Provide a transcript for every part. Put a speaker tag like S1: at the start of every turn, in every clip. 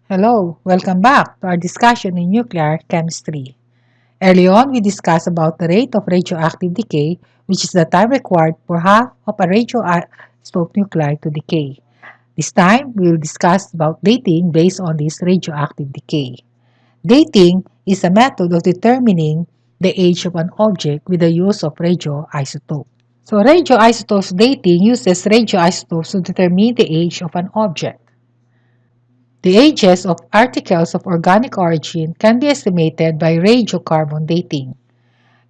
S1: Hello, welcome back to our discussion in nuclear chemistry. Early on, we discussed about the rate of radioactive decay, which is the time required for half of a radioisotope nuclei to decay. This time, we will discuss about dating based on this radioactive decay. Dating is a method of determining the age of an object with the use of radioisotope. So radioisotopes dating uses radioisotopes to determine the age of an object. The ages of articles of organic origin can be estimated by radiocarbon dating.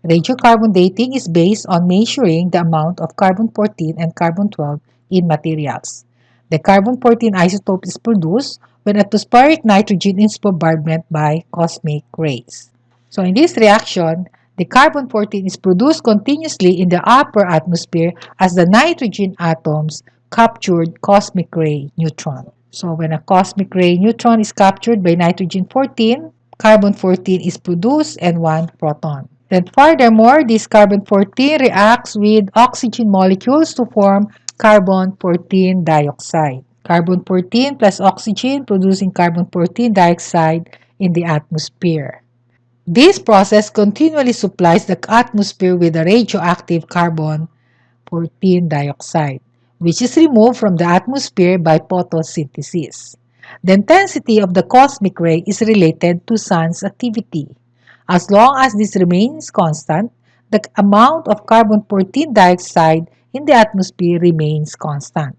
S1: Radiocarbon dating is based on measuring the amount of carbon-14 and carbon-12 in materials. The carbon-14 isotope is produced when atmospheric nitrogen is bombarded by cosmic rays. So in this reaction, the carbon-14 is produced continuously in the upper atmosphere as the nitrogen atoms captured cosmic ray neutron. So when a cosmic ray neutron is captured by nitrogen-14, carbon-14 is produced and one proton. Then furthermore, this carbon-14 reacts with oxygen molecules to form carbon-14 dioxide. Carbon-14 plus oxygen producing carbon-14 dioxide in the atmosphere. This process continually supplies the atmosphere with the radioactive carbon-14 dioxide, which is removed from the atmosphere by photosynthesis. The intensity of the cosmic ray is related to sun's activity. As long as this remains constant, the amount of carbon-14 dioxide in the atmosphere remains constant.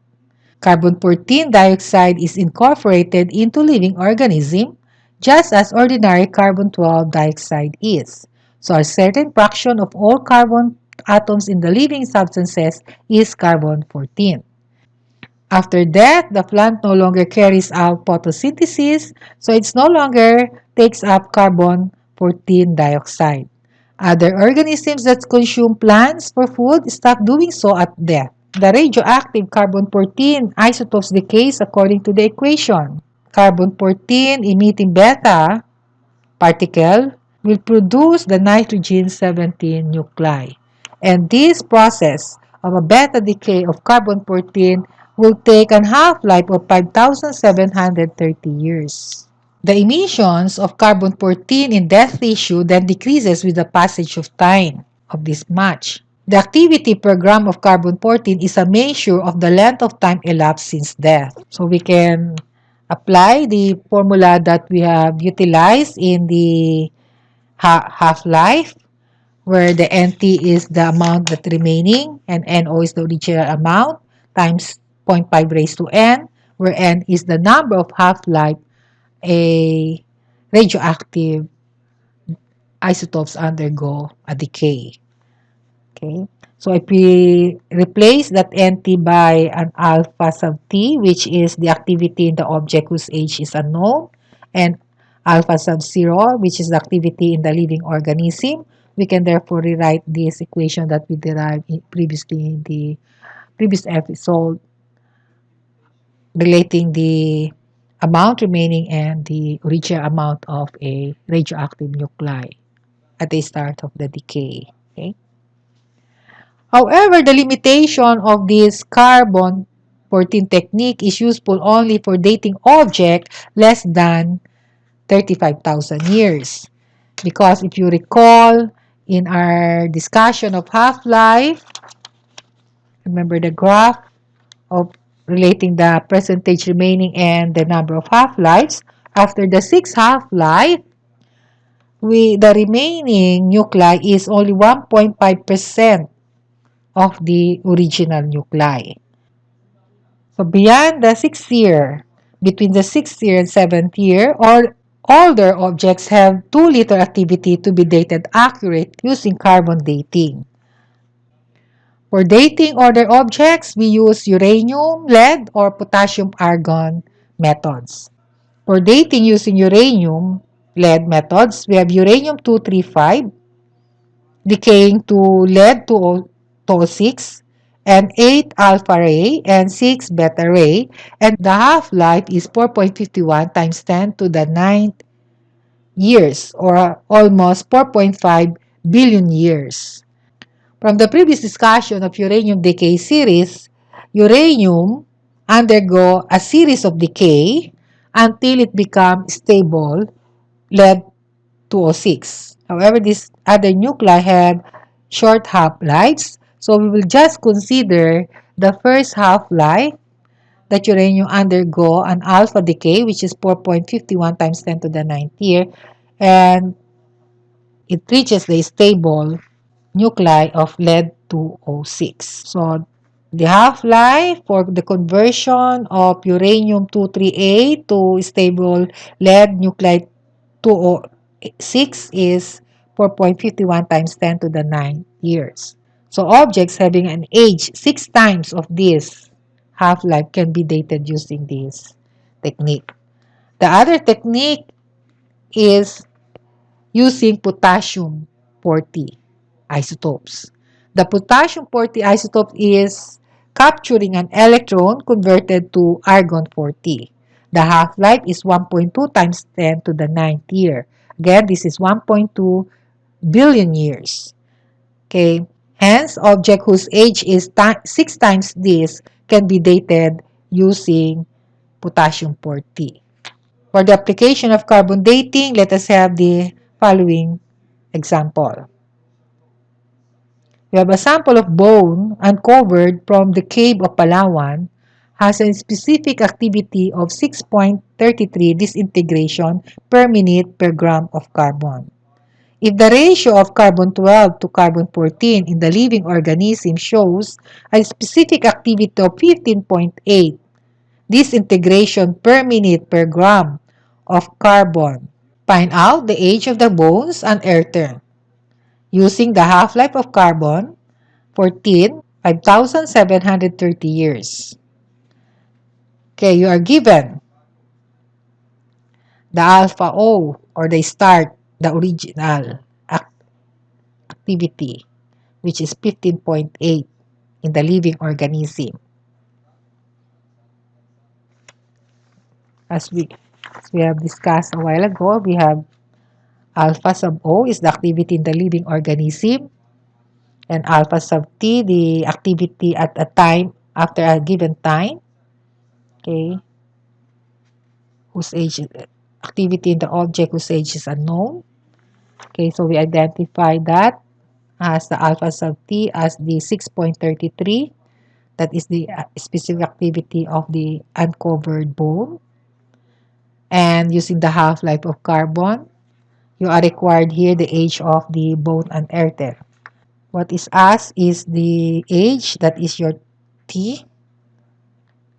S1: Carbon-14 dioxide is incorporated into living organisms just as ordinary carbon-12 dioxide is. So a certain fraction of all carbon atoms in the living substances is carbon-14. After that, the plant no longer carries out photosynthesis, so it no longer takes up carbon-14 dioxide. Other organisms that consume plants for food stop doing so at death. The radioactive carbon-14 isotopes decays according to the equation. Carbon-14 emitting beta particle will produce the nitrogen-17 nuclei. And this process of a beta decay of carbon-14 will take a half-life of 5,730 years. The emissions of carbon-14 in dead tissue then decreases with the passage of time of this match. The activity per gram of carbon-14 is a measure of the length of time elapsed since death. So we can apply the formula that we have utilized in the half-life, where the NT is the amount that remaining and NO is the original amount times 0.5 raised to N, where N is the number of half-life a radioactive isotopes undergo a decay. Okay, so if we replace that NT by an alpha sub T, which is the activity in the object whose age is unknown, and alpha sub 0, which is the activity in the living organism, we can therefore rewrite this equation that we derived previously in the previous episode relating the amount remaining and the original amount of a radioactive nuclei at the start of the decay. Okay. However, the limitation of this carbon-14 technique is useful only for dating objects less than 35,000 years. Because if you recall in our discussion of half-life, remember the graph of relating the percentage remaining and the number of half-lives. After the 6th half-life, the remaining nuclei is only 1.5% of the original nuclei. So beyond the 6th year, between the 6th year and 7th year, older objects have too little activity to be dated accurate using carbon dating. For dating older objects, we use uranium, lead, or potassium-argon methods. For dating using uranium, lead methods, we have uranium-235 decaying to lead-206 and 8 alpha ray and 6 beta ray, and the half-life is 4.51 times 10 to the 9th years, or almost 4.5 billion years. From the previous discussion of uranium decay series, uranium undergo a series of decay until it becomes stable lead 206. However, these other nuclei have short half-lives, so we will just consider the first half-life that uranium undergo an alpha decay, which is 4.51 times 10 to the 9th year, and it reaches the stable nuclei of lead 206. So the half-life for the conversion of uranium 238 to stable lead nuclei 206 is 4.51 times 10 to the 9 years. So objects having an age 6 times of this half-life can be dated using this technique. The other technique is using potassium 40 isotopes. The potassium 40 isotope is capturing an electron converted to argon 40. The half-life is 1.2 times 10 to the 9th year. Again, this is 1.2 billion years. Okay. Hence, object whose age is 6 times this can be dated using potassium 40. For the application of carbon dating, let us have the following example. We have a sample of bone uncovered from the cave of Palawan has a specific activity of 6.33 disintegration per minute per gram of carbon. If the ratio of carbon 12 to carbon 14 in the living organism shows a specific activity of 15.8 disintegration per minute per gram of carbon, find out the age of the bones unearthed using the half-life of carbon 14, 5,730 years. Okay, you are given the alpha O or the start, the original activity, which is 15.8 in the living organism. As we have discussed a while ago, we have alpha sub O is the activity in the living organism, and alpha sub T, the activity at a time after a given time. Okay, whose age activity in the object whose age is unknown. Okay, so we identify that as the alpha sub T as the 6.33. That is the specific activity of the uncovered bone. And using the half-life of carbon, you are required here the age of the bone unearthed. What is asked is the age, that is your T.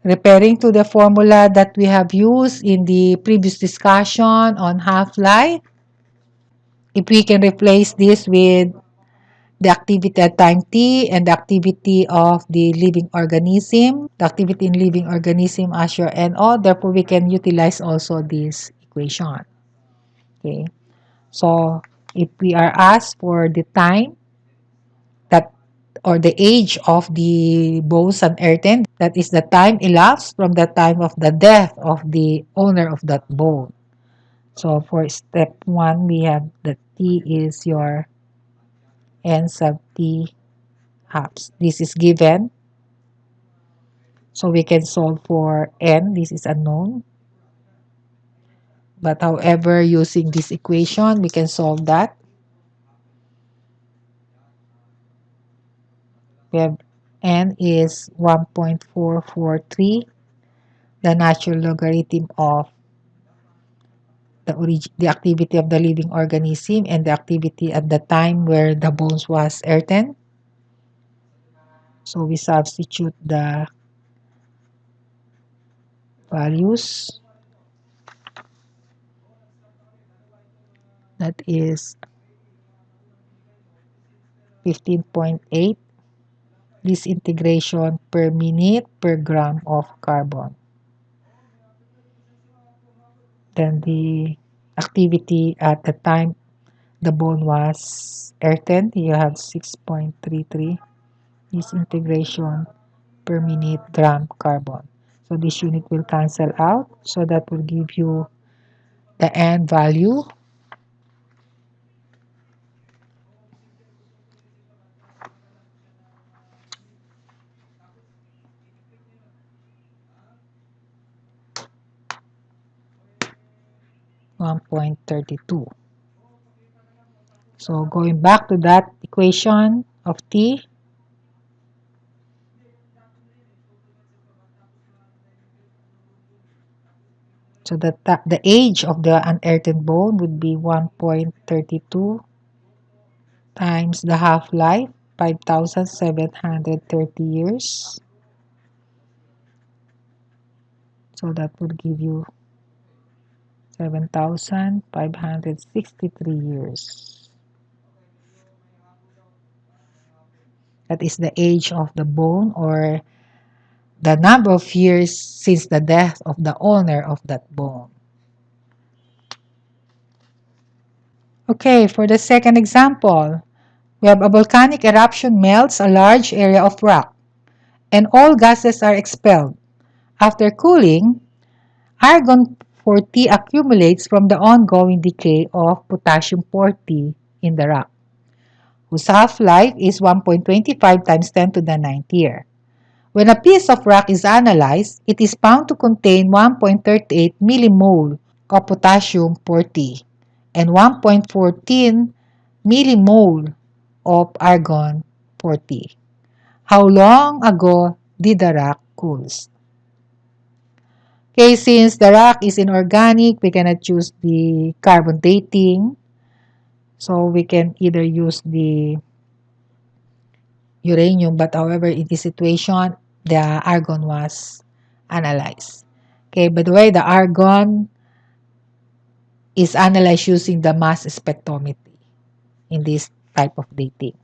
S1: Referring to the formula that we have used in the previous discussion on half-life, if we can replace this with the activity at time T and the activity of the living organism, the activity in living organism as your NO, therefore we can utilize also this equation. Okay, so if we are asked for the time that or the age of the bones unearthed, that is the time elapsed from the time of the death of the owner of that bone. So for step 1, we have the T is your N sub T halves. This is given. So we can solve for N. This is unknown. But however, using this equation, we can solve that. We have N is 1.443, the natural logarithm of the activity of the living organism and the activity at the time where the bones was earthen. So we substitute the values. That is 15.8 disintegration per minute per gram of carbon. Then the activity at the time the bone was earthen, you have 6.33 disintegration per minute gram carbon. So this unit will cancel out. So that will give you the N value. 1.32. So going back to that equation of T, so the age of the unearthed bone would be 1.32 times the half-life, 5,730 years. So that would give you 7,563 years. That is the age of the bone, or the number of years since the death of the owner of that bone. Okay, for the second example, we have a volcanic eruption melts a large area of rock, and all gases are expelled. After cooling, argon 40 accumulates from the ongoing decay of potassium 40 in the rock, whose half-life is 1.25 times 10 to the ninth year. When a piece of rock is analyzed, it is found to contain 1.38 millimole of potassium 40 and 1.14 millimole of argon 40. How long ago did the rock cool? Okay, since the rock is inorganic, we cannot choose the carbon dating. So we can either use the uranium, but however, in this situation, the argon was analyzed. Okay, by the way, the argon is analyzed using the mass spectrometry in this type of dating.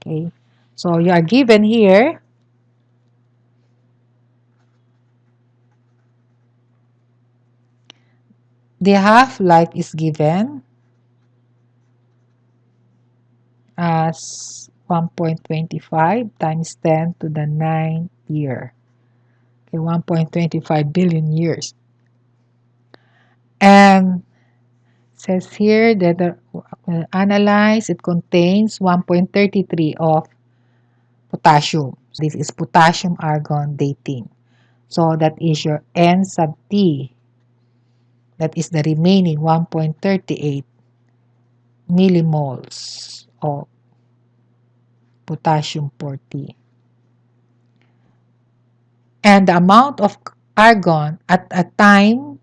S1: Okay, so you are given here the half-life is given as 1.25 times 10 to the ninth year. Okay, 1.25 billion years. And it says here that analyze, it contains 1.33 of potassium. This is potassium argon dating. So that is your N sub T. That is the remaining 1.38 millimoles of potassium 40. And the amount of argon at the time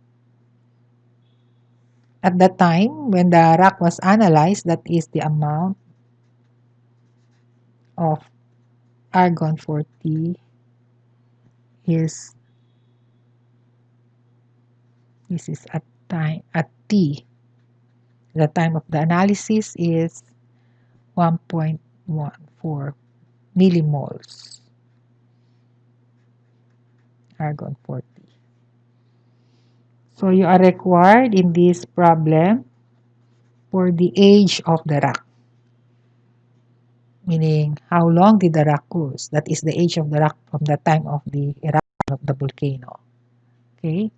S1: when the rock was analyzed, that is the amount of argon 40 is, this is at time at T. The time of the analysis is 1.14 millimoles argon 40. So you are required in this problem for the age of the rock, meaning how long did the rock cool? That is the age of the rock from the time of the eruption of the volcano. Okay.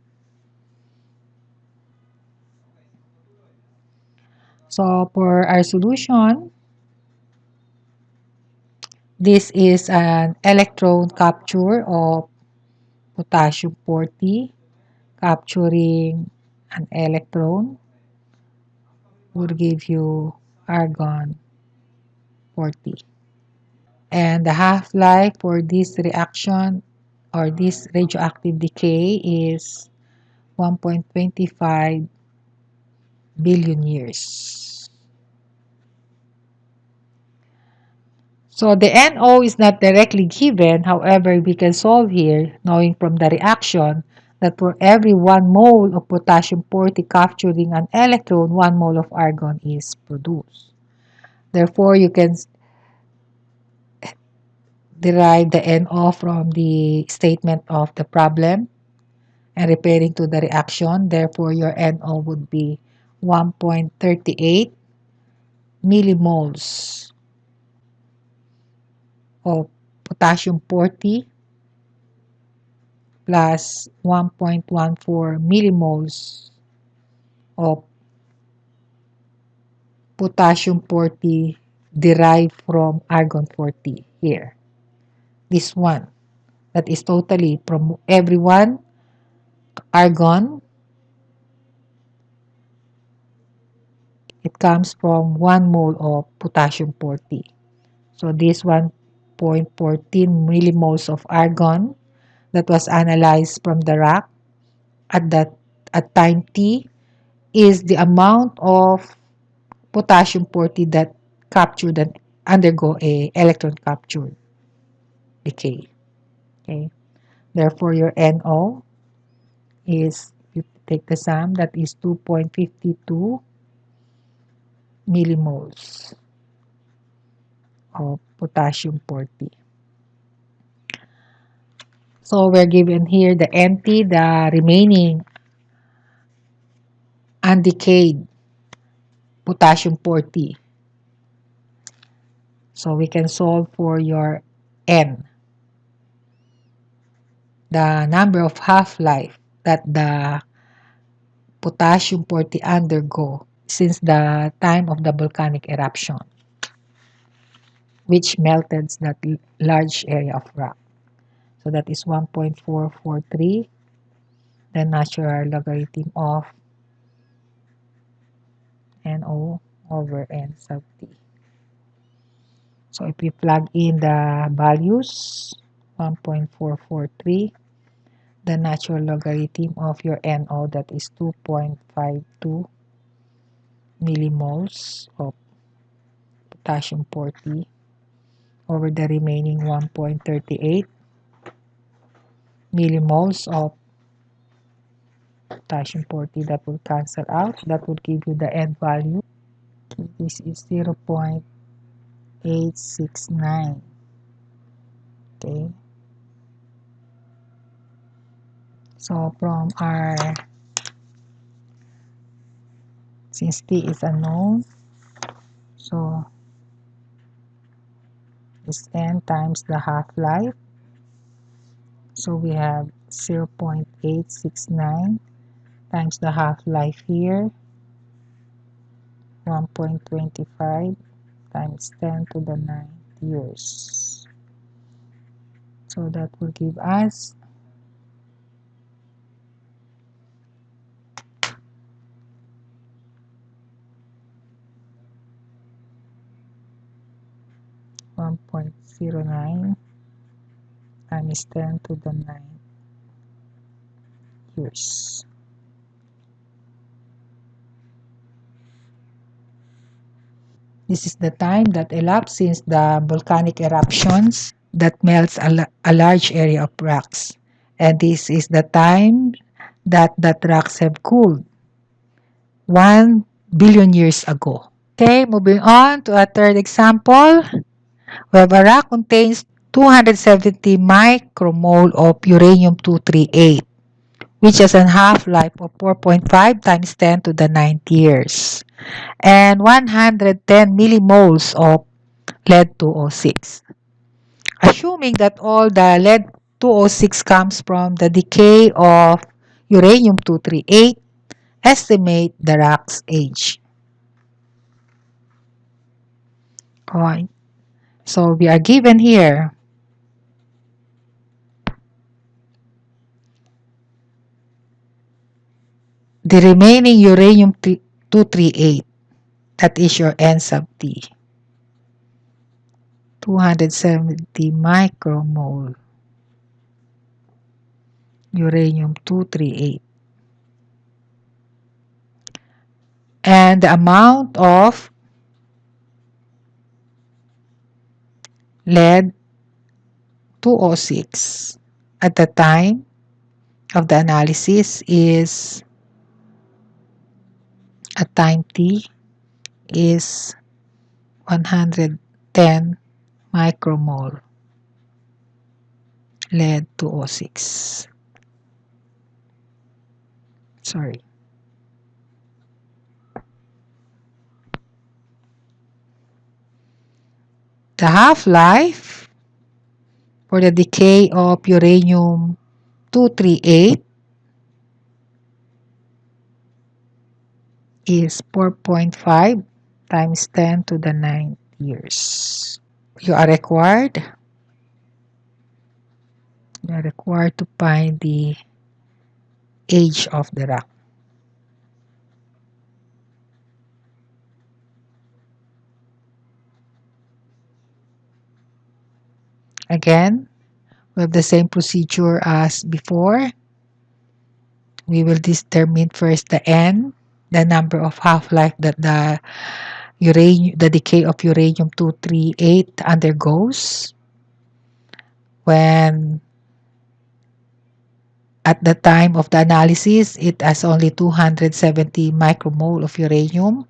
S1: So for our solution, this is an electron capture of potassium 40, capturing an electron would give you argon 40. And the half-life for this reaction or this radioactive decay is 1.25 billion years. So the NO is not directly given. However, we can solve here knowing from the reaction that for every 1 mole of potassium 40 capturing an electron, 1 mole of argon is produced. Therefore, you can derive the NO from the statement of the problem and referring to the reaction. Therefore, your NO would be 1.38 millimoles of potassium 40 plus 1.14 millimoles of potassium 40 derived from argon 40 here. This one, that is totally from every one argon it comes from 1 mole of potassium 40. So this 1.14 millimoles of argon that was analyzed from the rock at that at time t is the amount of potassium 40 that captured and undergo a electron capture decay. Okay. Therefore, your NO is, if you take the sum, that is 2.52 millimoles of potassium 40. So we're given here the NT, the remaining undecayed potassium 40. So we can solve for your N, the number of half-life that the potassium 40 undergo since the time of the volcanic eruption, which melted that large area of rock. So that is 1.443, the natural logarithm of NO over N sub T. So if we plug in the values, 1.443, the natural logarithm of your NO, that is 2.52 millimoles of potassium 40 over the remaining 1.38 millimoles of potassium 40, that will cancel out. That will give you the end value. This is 0.869. Okay. So from our, since T is unknown, so it's N times the half-life. So we have 0.869 times the half-life here, 1.25 times 10 to the 9th years. So that will give us 1.09 times 10 to the 9th years. This is the time that elapsed since the volcanic eruptions that melts a large area of rocks. And this is the time that rocks have cooled 1 billion years ago. Okay, moving on to a third example. We have a rock contains 270 micromole of uranium-238, which has a half-life of 4.5 times 10 to the 9th years, and 110 millimoles of lead-206. Assuming that all the lead-206 comes from the decay of uranium-238, estimate the rock's age. Okay. So we are given here the remaining uranium-238, that is your N sub T, 270 micromole uranium-238. And the amount of lead-206 at the time of the analysis is, at time t, is 110 micromole lead-206. Sorry. The half-life for the decay of uranium-238 is 4.5 times 10 to the 9th years. You are required to find the age of the rock. Again, we have the same procedure as before. We will determine first the N, the number of half-life that the decay of uranium-238 undergoes when at the time of the analysis it has only 270 micromole of uranium,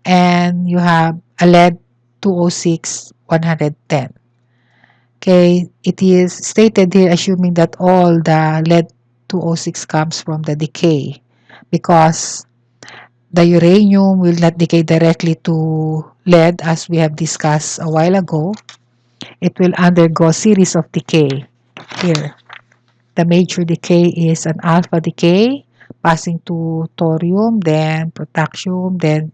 S1: and you have a lead 206 110. Okay, it is stated here assuming that all the lead 206 comes from the decay, because the uranium will not decay directly to lead as we have discussed a while ago. It will undergo series of decay. Here, the major decay is an alpha decay, passing to thorium, then potassium, then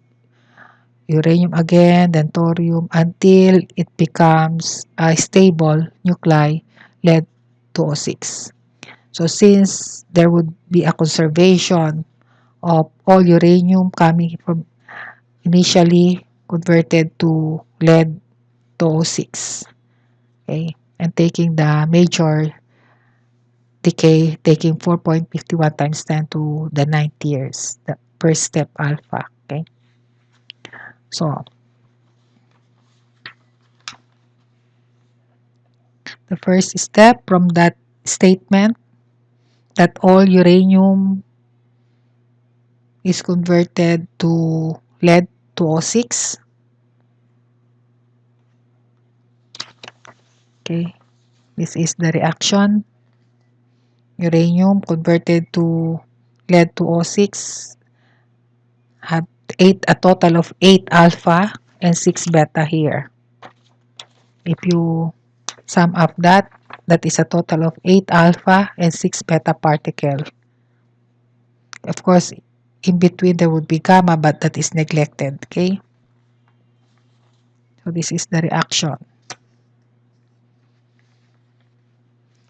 S1: uranium again, then thorium, until it becomes a stable nuclei, lead 206. So since there would be a conservation of all uranium coming from initially converted to lead 206, okay, and taking the major decay, taking 4.51 times 10 to the 9th years, the first step alpha, okay. So the first step from that statement that all uranium is converted to lead 206, okay, this is the reaction. Uranium converted to lead 206 have a total of 8 alpha and 6 beta here. If you sum up that, that is a total of 8 alpha and 6 beta particle. Of course, in between there would be gamma, but that is neglected, okay? So this is the reaction.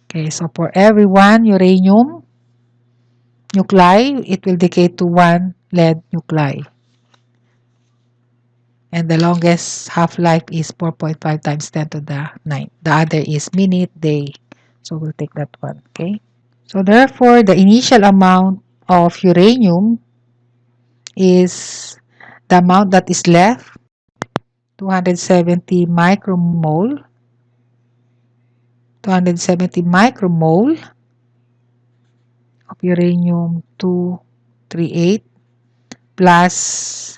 S1: Okay, so for every one uranium nuclei, it will decay to one lead nuclei. And the longest half-life is 4.5 times 10 to the 9. The other is minute, day. So we'll take that one, okay? So therefore, the initial amount of uranium is the amount that is left, 270 micromole, 270 micromole of uranium 238 plus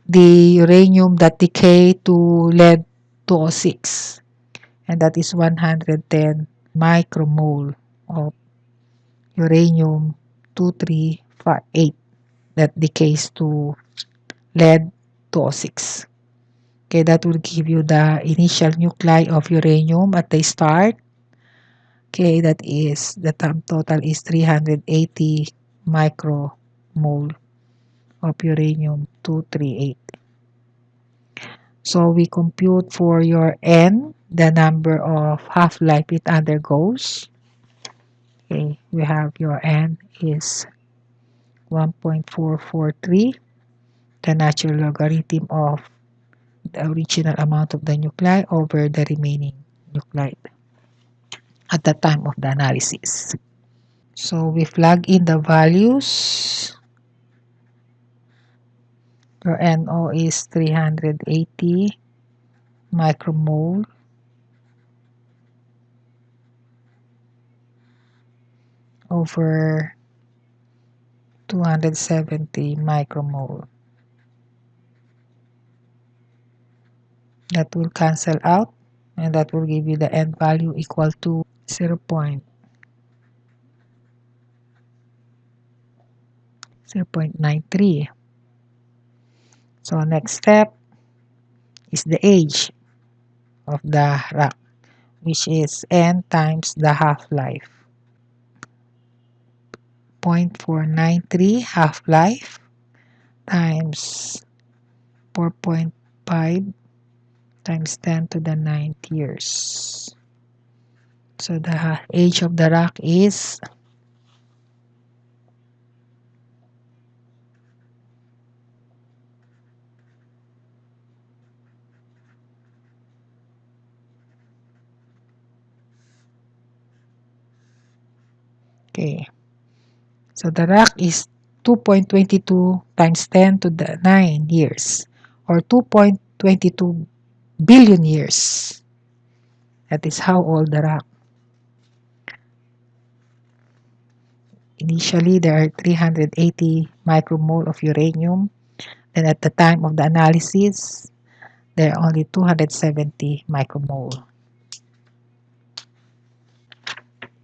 S1: the uranium that decay to lead 206, and that is 110 micromole of uranium 238 that decays to lead 206. Okay, that will give you the initial nuclei of uranium at the start. Okay, that is, the total is 380 micromole of uranium 238. So we compute for your N, the number of half-life it undergoes. Okay, we have your N is 1.443, the natural logarithm of the original amount of the nuclei over the remaining nuclei at the time of the analysis. So we plug in the values. Your NO is 380 micromole over 270 micromole. That will cancel out, and that will give you the N value equal to 0.93. So next step is the age of the rock, which is N times the half-life. 0.493 half-life times 4.5 times 10 to the 9th years. So the age of the rock is Okay. So the rock is 2.22 times 10 to the 9 years, or 2.22 billion years. That is how old the rock. Initially, there are 380 micromole of uranium. Then at the time of the analysis, there are only 270 micromole.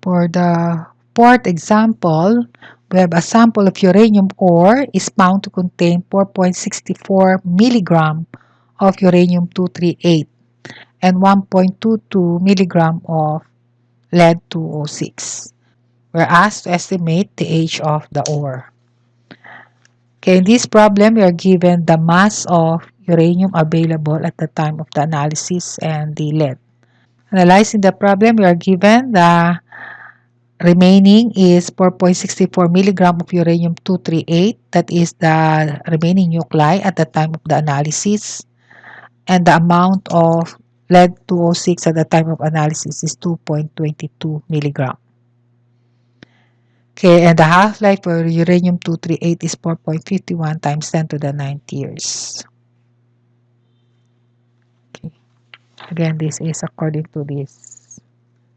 S1: For the fourth example, we have a sample of uranium ore is found to contain 4.64 milligram of uranium-238 and 1.22 milligram of lead-206. We're asked to estimate the age of the ore. Okay, in this problem, we are given the mass of uranium available at the time of the analysis and the lead. Analyzing the problem, we are given the remaining is 4.64 milligram of uranium-238. That is the remaining nuclei at the time of the analysis. And the amount of lead-206 at the time of analysis is 2.22 milligram. Okay, and the half-life for uranium-238 is 4.51 times 10 to the 9th years. Okay. Again, this is according to this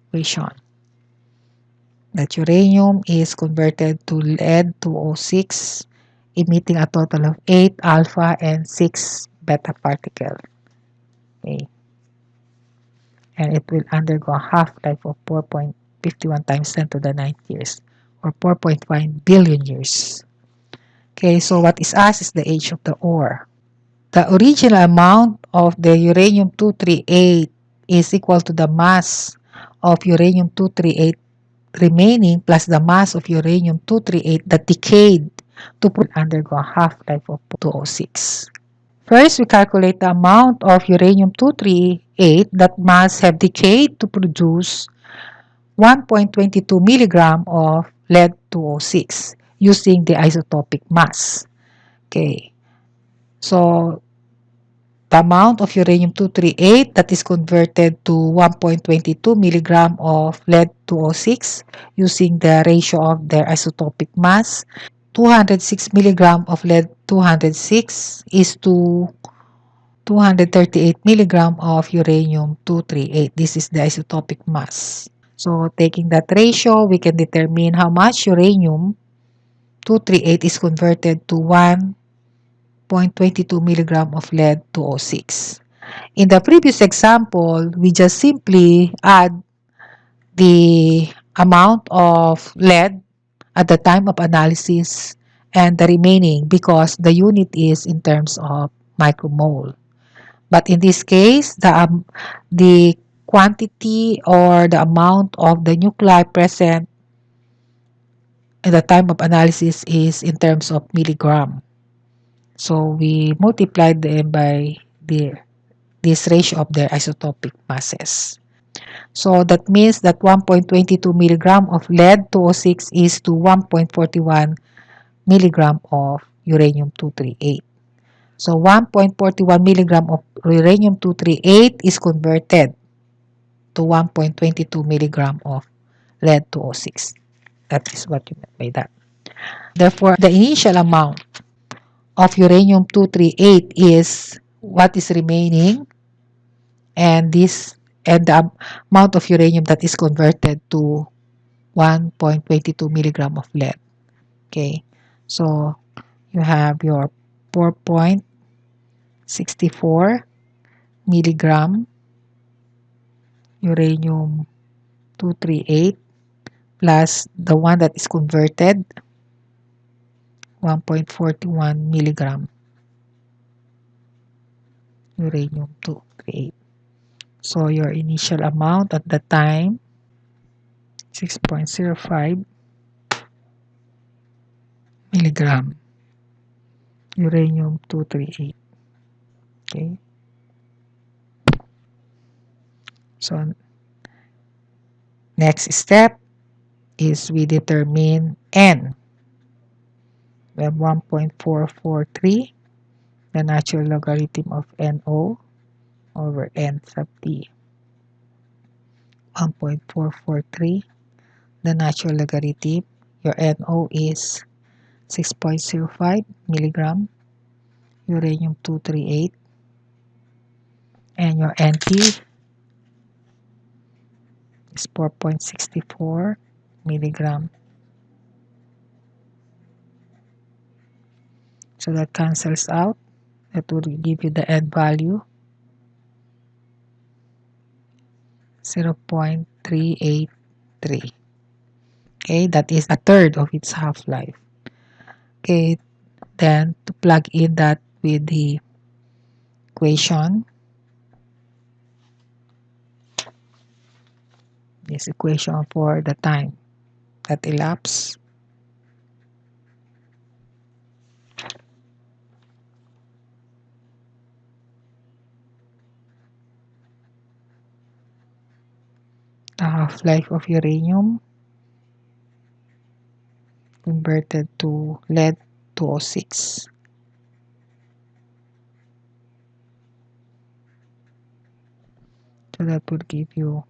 S1: equation. That uranium is converted to lead-206, emitting a total of 8 alpha and 6 beta particle. Okay. And it will undergo a half-life of 4.51 times 10 to the 9th years, or 4.5 billion years. Okay, so what is asked is the age of the ore. The original amount of the uranium-238 is equal to the mass of uranium-238 remaining plus the mass of uranium-238 that decayed to undergo a half-life of 206. First, we calculate the amount of uranium-238 that must have decayed to produce 1.22 milligram of lead-206 using the isotopic mass. Okay, so the amount of uranium-238 that is converted to 1.22 milligram of lead-206 using the ratio of their isotopic mass. 206 milligram of lead-206 is to 238 milligram of uranium-238. This is the isotopic mass. So taking that ratio, we can determine how much uranium-238 is converted to 1.22 milligram of lead-206. In the previous example, we just simply add the amount of lead at the time of analysis and the remaining because the unit is in terms of micromole. But in this case, the quantity or the amount of the nuclei present at the time of analysis is in terms of milligram. So we multiplied them by this ratio of their isotopic masses. So that means that 1.22 milligram of lead-206 is to 1.41 milligram of uranium-238. So 1.41 milligram of uranium-238 is converted to 1.22 milligram of lead-206. That is what you meant by that. Therefore, the initial amount of uranium-238 is what is remaining, and the amount of uranium that is converted to 1.22 milligram of lead. Okay, so you have your 4.64 milligram uranium-238 plus the one that is converted 1.41 milligram uranium-238. So your initial amount at the time 6.05 milligram uranium-238. Okay. So next step is we determine N. We have 1.443, the natural logarithm of NO over N sub T. 1.443 the natural logarithm. Your NO is 6.05 milligram, uranium-238, and your NT is 4.64 milligram. So that cancels out. That will give you the end value 0.383. Okay, that is a third of its half-life. Okay, then to plug in that with the equation, this equation for the time that elapsed, the half-life of uranium converted to lead 206. So that would give you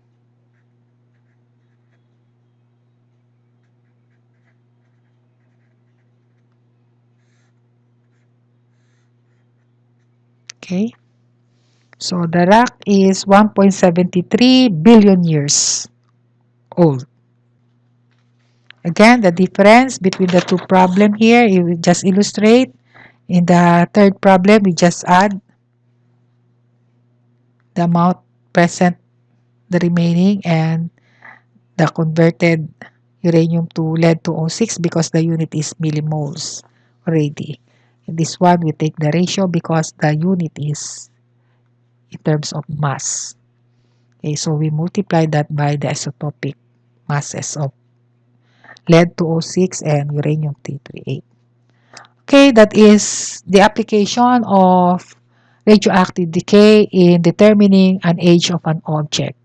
S1: okay. So the rock is 1.73 billion years old. Again, the difference between the two problem here, it will just illustrate. In the third problem, we just add the amount present, the remaining, and the converted uranium to lead 206 because the unit is millimoles already. In this one, we take the ratio because the unit is in terms of mass. Okay, so we multiply that by the isotopic masses of lead 206 and uranium 238. Okay, that is the application of radioactive decay in determining an age of an object.